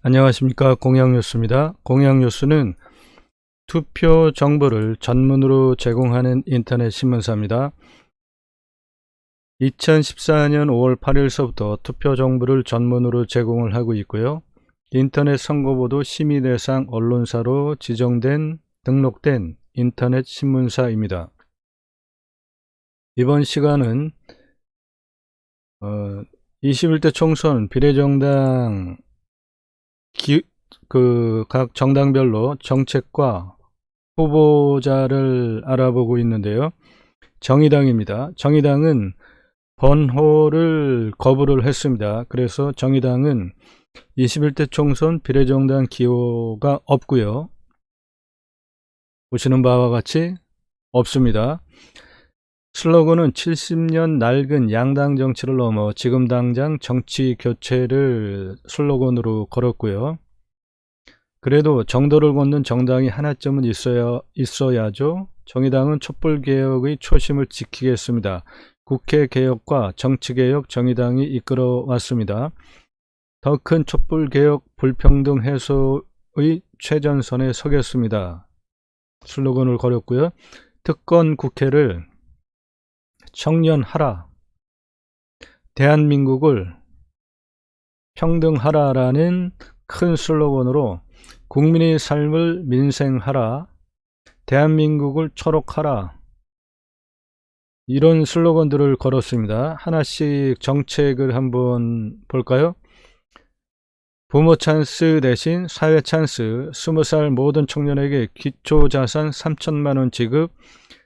안녕하십니까. 공양뉴스입니다. 공양뉴스는 투표 정보를 전문으로 제공하는 인터넷 신문사입니다. 2014년 5월 8일서부터 투표 정보를 전문으로 제공을 하고 있고요. 인터넷 선거보도 심의 대상 언론사로 지정된 등록된 인터넷 신문사입니다. 이번 시간은 21대 총선 비례정당 각 정당별로 정책과 후보자를 알아보고 있는데요. 정의당입니다. 정의당은 번호를 거부를 했습니다. 그래서 정의당은 21대 총선 비례정당 기호가 없고요. 보시는 바와 같이 없습니다. 슬로건은 70년 낡은 양당 정치를 넘어 지금 당장 정치 교체를 슬로건으로 걸었고요. 그래도 정도를 걷는 정당이 하나쯤은 있어야죠. 정의당은 촛불개혁의 초심을 지키겠습니다. 국회개혁과 정치개혁 정의당이 이끌어왔습니다. 더 큰 촛불개혁 불평등 해소의 최전선에 서겠습니다. 슬로건을 걸었고요. 특권 국회를 청년하라, 대한민국을 평등하라라는 큰 슬로건으로 국민의 삶을 민생하라, 대한민국을 초록하라, 이런 슬로건들을 걸었습니다. 하나씩 정책을 한번 볼까요? 부모 찬스 대신 사회 찬스, 20살 모든 청년에게 기초자산 3천만원 지급,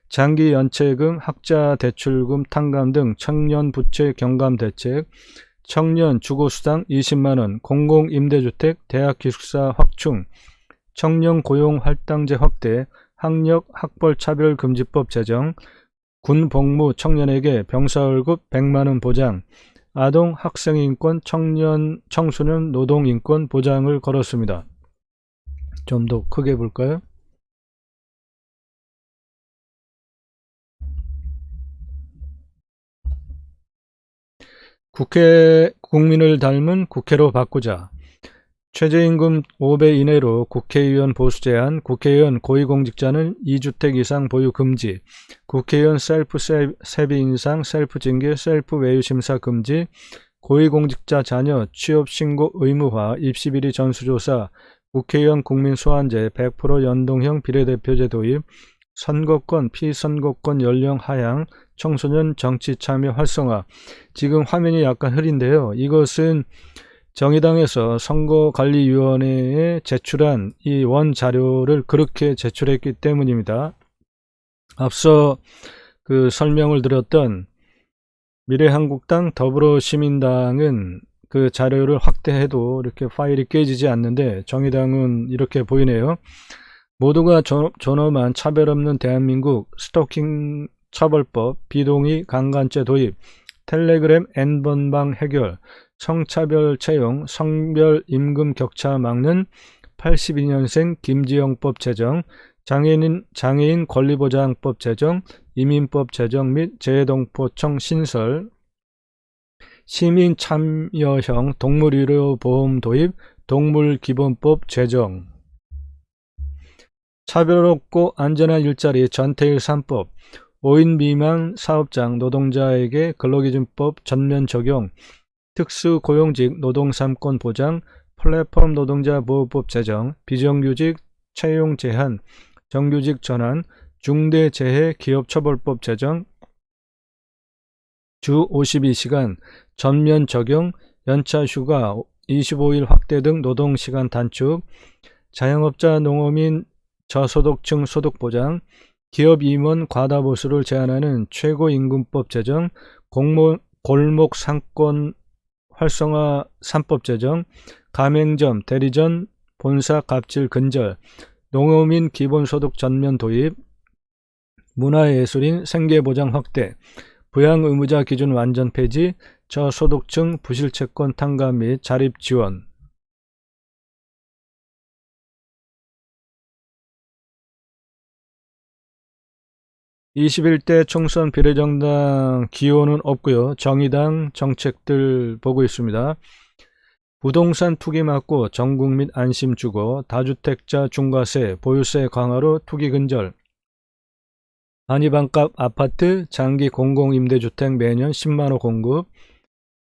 장기 연체금, 학자 대출금 탕감 등 청년 부채 경감 대책, 청년 주거수당 20만원, 공공임대주택, 대학기숙사 확충, 청년 고용할당제 확대, 학력 학벌 차별금지법 제정, 군복무 청년에게 병사월급 100만원 보장, 아동 학생인권, 청년 청소년 노동인권 보장을 걸었습니다. 좀 더 크게 볼까요? 국민을 닮은 국회로 바꾸자. 최저임금 5배 이내로 국회의원 보수 제한, 국회의원 고위공직자는 2주택 이상 보유 금지, 국회의원 셀프 세비 인상, 셀프 징계, 셀프 외유 심사 금지, 고위공직자 자녀 취업 신고 의무화, 입시 비리 전수조사, 국회의원 국민 소환제, 100% 연동형 비례대표제 도입, 선거권, 피선거권 연령 하향, 청소년 정치 참여 활성화. 지금 화면이 약간 흐린데요. 이것은 정의당에서 선거관리위원회에 제출한 이 원 자료를 그렇게 제출했기 때문입니다. 앞서 설명을 드렸던 미래한국당, 더불어시민당은 그 자료를 확대해도 이렇게 파일이 깨지지 않는데 정의당은 이렇게 보이네요. 모두가 존엄한 차별 없는 대한민국, 스토킹 처벌법, 비동의 강간죄 도입, 텔레그램 N번방 해결, 성차별 채용, 성별 임금 격차 막는 82년생 김지영법 제정, 장애인 권리보장법 제정, 이민법 제정 및 재동포청 신설, 시민 참여형 동물의료보험 도입, 동물기본법 제정, 차별 없고 안전한 일자리 전태일 3법, 5인 미만 사업장 노동자에게 근로기준법 전면 적용, 특수고용직 노동 3권 보장, 플랫폼 노동자 보호법 제정, 비정규직 채용 제한, 정규직 전환, 중대재해 기업처벌법 제정, 주 52시간 전면 적용, 연차 휴가 25일 확대 등 노동시간 단축, 자영업자 농어민 저소득층 소득 보장, 기업 임원 과다보수를 제한하는 최고임금법 제정, 골목 상권 활성화 3법 제정, 가맹점, 대리점, 본사 갑질 근절, 농어민 기본소득 전면 도입, 문화예술인 생계보장 확대, 부양의무자 기준 완전 폐지, 저소득층 부실채권 탕감 및 자립 지원. (21대) 총선 비례정당 기호는 없고요. 정의당 정책들 보고 있습니다. 부동산 투기 막고 전국민 안심 주거, 다주택자 중과세, 보유세 강화로 투기 근절. 한의반값 아파트, 장기 공공임대주택 매년 10만호 공급,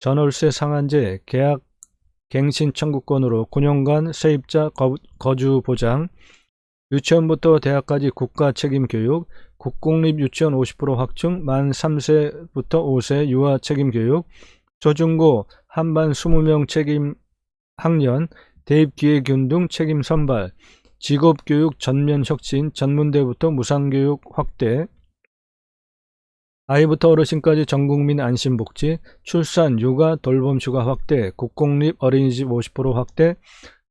전월세 상한제, 계약 갱신 청구권으로 9년간 세입자 거주 보장, 유치원부터 대학까지 국가 책임 교육, 국공립 유치원 50% 확충, 만 3세부터 5세 유아 책임 교육, 초중고 한반 20명 책임 학년, 대입기회균등 책임 선발, 직업교육 전면 혁신, 전문대부터 무상교육 확대, 아이부터 어르신까지 전국민 안심복지, 출산, 육아, 돌봄 휴가 확대, 국공립 어린이집 50% 확대,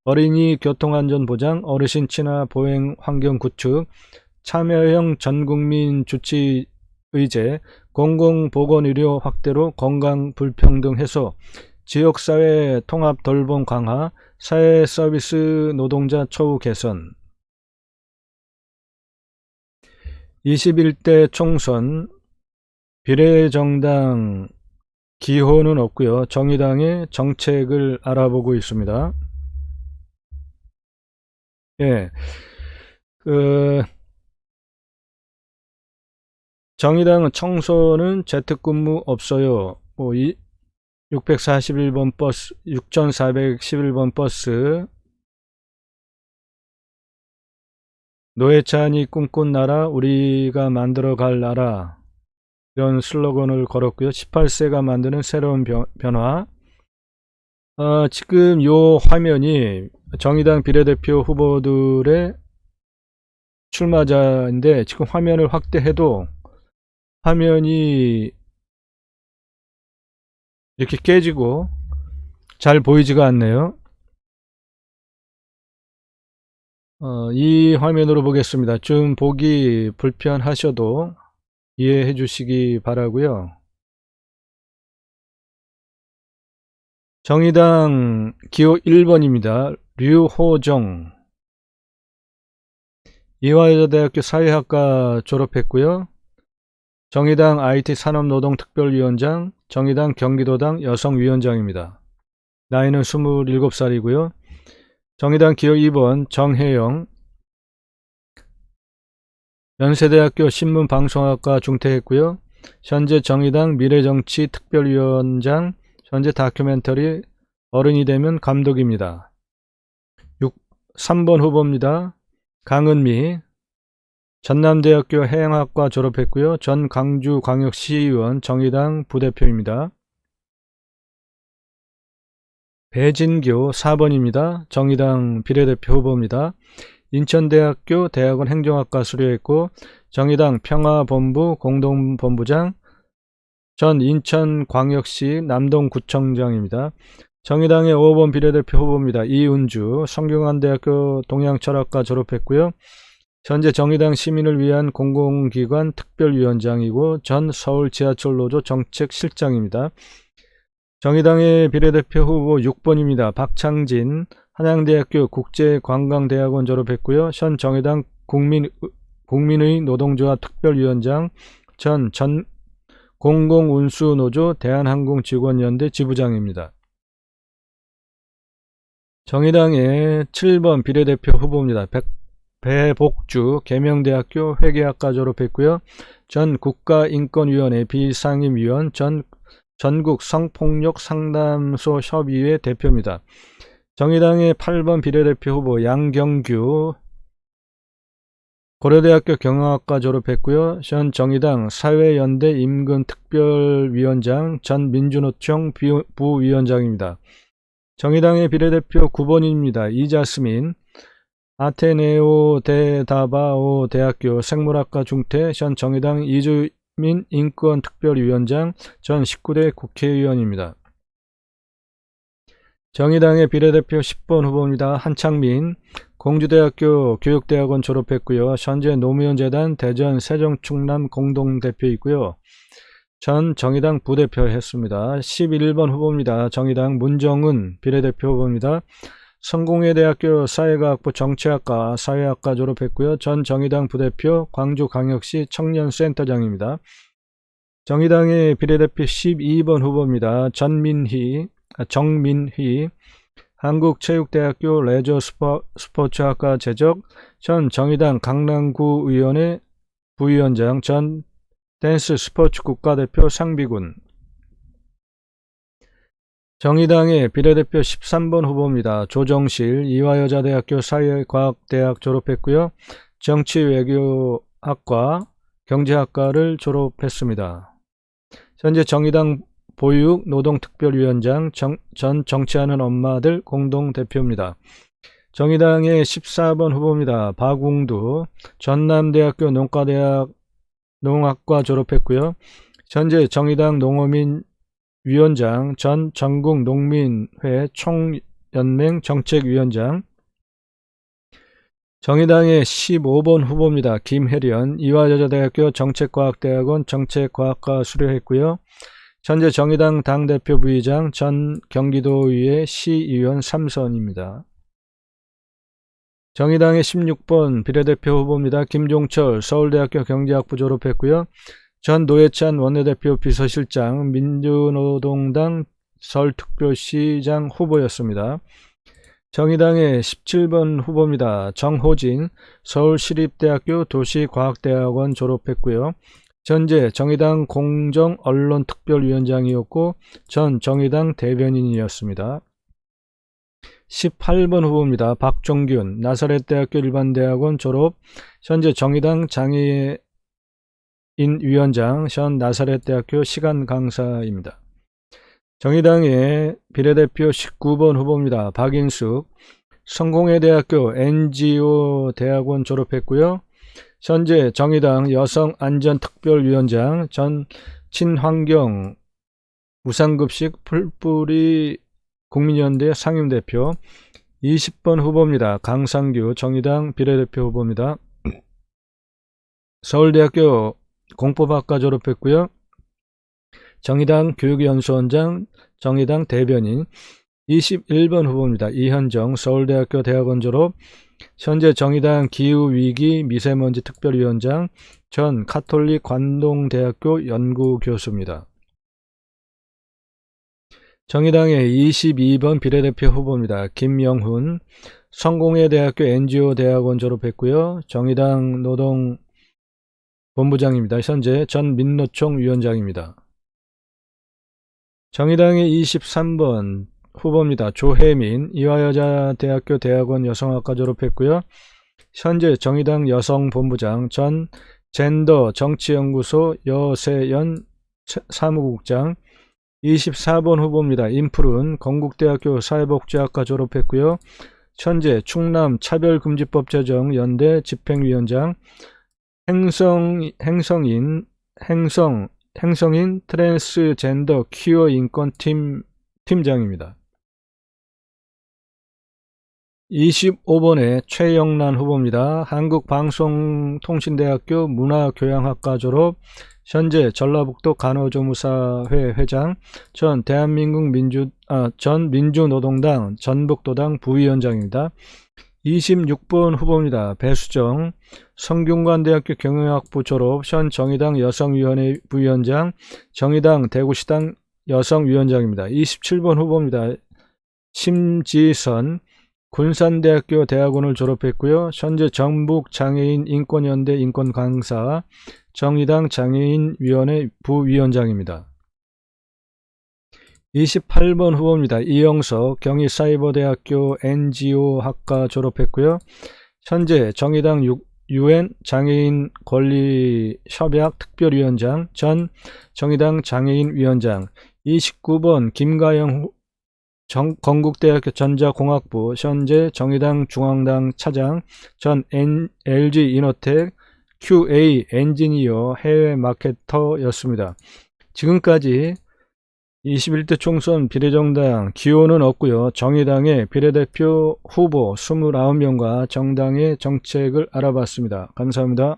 어린이 교통안전 보장, 어르신 친화 보행 환경 구축, 참여형 전국민 주치 의제, 공공보건의료 확대로 건강 불평등 해소, 지역사회 통합 돌봄 강화, 사회서비스 노동자 처우 개선. 21대 총선 비례정당 기호는 없고요. 정의당의 정책을 알아보고 있습니다. 예, 정의당은 청소는 재택근무 없어요. 641번 버스, 6411번 버스, 노회찬이 꿈꾼 나라, 우리가 만들어갈 나라, 이런 슬로건을 걸었고요. 18세가 만드는 새로운 변화. 지금 요 화면이 정의당 비례대표 후보들의 출마자인데, 지금 화면을 확대해도 화면이 이렇게 깨지고 잘 보이지가 않네요. 이 화면으로 보겠습니다. 좀 보기 불편하셔도 이해해 주시기 바라고요. 정의당 기호 1번입니다. 류호정, 이화여자대학교 사회학과 졸업했고요. 정의당 IT 산업노동특별위원장, 정의당 경기도당 여성위원장입니다. 나이는 27살이고요. 정의당 기호 2번 정혜영, 연세대학교 신문방송학과 중퇴했고요. 현재 정의당 미래정치특별위원장, 현재 다큐멘터리 어른이 되면 감독입니다. 3번 후보입니다. 강은미, 전남대학교 해양학과 졸업했고요. 전 광주광역시의원 정의당 부대표입니다. 배진교 4번입니다. 정의당 비례대표 후보입니다. 인천대학교 대학원 행정학과 수료했고 정의당 평화본부 공동본부장, 전 인천광역시 남동구청장입니다. 정의당의 5번 비례대표 후보입니다. 이은주, 성균관대학교 동양철학과 졸업했고요. 현재 정의당 시민을 위한 공공기관 특별위원장이고 전 서울지하철노조 정책실장입니다. 정의당의 비례대표 후보 6번입니다. 박창진, 한양대학교 국제관광대학원 졸업했고요. 현 정의당 국민의 노동조합 특별위원장, 전 공공운수노조 대한항공직원연대 지부장입니다. 정의당의 7번 비례대표 후보입니다. 배복주, 계명대학교 회계학과 졸업했고요. 전 국가인권위원회 비상임위원, 전국 성폭력 상담소 협의회 대표입니다. 정의당의 8번 비례대표 후보 양경규, 고려대학교 경영학과 졸업했고요. 현 정의당 사회연대 임금특별위원장, 전 민주노총 부위원장입니다. 정의당의 비례대표 9번입니다. 이자스민, 아테네오 데 다바오 대학교 생물학과 중퇴, 현 정의당 이주민 인권특별위원장, 전 19대 국회의원입니다. 정의당의 비례대표 10번 후보입니다. 한창민, 공주대학교 교육대학원 졸업했고요. 현재 노무현재단 대전 세종충남 공동대표이고요. 전 정의당 부대표 했습니다. 11번 후보입니다. 정의당 문정은 비례대표 후보입니다. 성공회대학교 사회과학부 정치학과 사회학과 졸업했고요. 전 정의당 부대표 광주광역시 청년센터장입니다. 정의당의 비례대표 12번 후보입니다. 정민희, 한국체육대학교 레저 스포츠학과 재적, 전 정의당 강남구의원회 부위원장, 전 댄스 스포츠 국가대표 상비군. 정의당의 비례대표 13번 후보입니다. 조정실, 이화여자대학교 사회과학대학 졸업했고요. 정치외교학과, 경제학과를 졸업했습니다. 현재 정의당 보육 노동특별위원장, 전 정치하는 엄마들 공동대표입니다. 정의당의 14번 후보입니다. 박웅두, 전남대학교 농학과 졸업했고요. 현재 정의당 농어민 위원장, 전 전국농민회 총연맹 정책위원장. 정의당의 15번 후보입니다. 김혜련, 이화여자대학교 정책과학대학원 정책과학과 수료했고요. 현재 정의당 당대표 부의장, 전 경기도의회 시의원 3선입니다. 정의당의 16번 비례대표 후보입니다. 김종철, 서울대학교 경제학부 졸업했고요. 전 노회찬 원내대표 비서실장, 민주노동당 서울특별시장 후보였습니다. 정의당의 17번 후보입니다. 정호진, 서울시립대학교 도시과학대학원 졸업했고요. 현재 정의당 공정언론특별위원장이었고 전 정의당 대변인이었습니다. 18번 후보입니다. 박종균, 나사렛대학교 일반대학원 졸업, 현재 정의당 장애인위원장, 현 나사렛대학교 시간강사입니다. 정의당의 비례대표 19번 후보입니다. 박인숙, 성공회대학교 NGO 대학원 졸업했고요. 현재 정의당 여성안전특별위원장, 전 친환경 무상급식 풀뿌리 국민연대 상임대표. 20번 후보입니다. 강상규, 정의당 비례대표 후보입니다. 서울대학교 공법학과 졸업했고요. 정의당 교육연수원장, 정의당 대변인. 21번 후보입니다. 이현정, 서울대학교 대학원 졸업, 현재 정의당 기후위기 미세먼지 특별위원장, 전 카톨릭 관동대학교 연구교수입니다. 정의당의 22번 비례대표 후보입니다. 김영훈, 성공회대학교 NGO 대학원 졸업했고요. 정의당 노동본부장입니다. 현재 전 민노총 위원장입니다. 정의당의 23번 후보입니다. 조혜민, 이화여자대학교 대학원 여성학과 졸업했고요. 현재 정의당 여성본부장, 전 젠더 정치연구소 여세연 사무국장. 24번 후보입니다. 임푸른, 건국대학교 사회복지학과 졸업했고요. 현재 충남 차별금지법 제정 연대 집행위원장, 행성인 트랜스젠더 퀴어 인권 팀장입니다. 25번에 최영란 후보입니다. 한국방송통신대학교 문화교양학과 졸업, 현재 전라북도 간호조무사회 회장, 전 민주노동당 전북도당 부위원장입니다. 26번 후보입니다. 배수정, 성균관대학교 경영학부 졸업, 현 정의당 여성위원회 부위원장, 정의당 대구시당 여성위원장입니다. 27번 후보입니다. 심지선, 군산대학교 대학원을 졸업했고요. 현재 전북장애인 인권연대 인권강사, 정의당 장애인위원회 부위원장입니다. 28번 후보입니다. 이영석, 경희사이버대학교 NGO학과 졸업했고요. 현재 정의당 UN 장애인 권리협약 특별위원장, 전 정의당 장애인위원장. 29번 김가영, 건국대학교 전자공학부, 현재 정의당 중앙당 차장, 전 LG이노텍 QA 엔지니어 해외 마케터였습니다. 지금까지 21대 총선 비례정당 기호는 없고요. 정의당의 비례대표 후보 29명과 정당의 정책을 알아봤습니다. 감사합니다.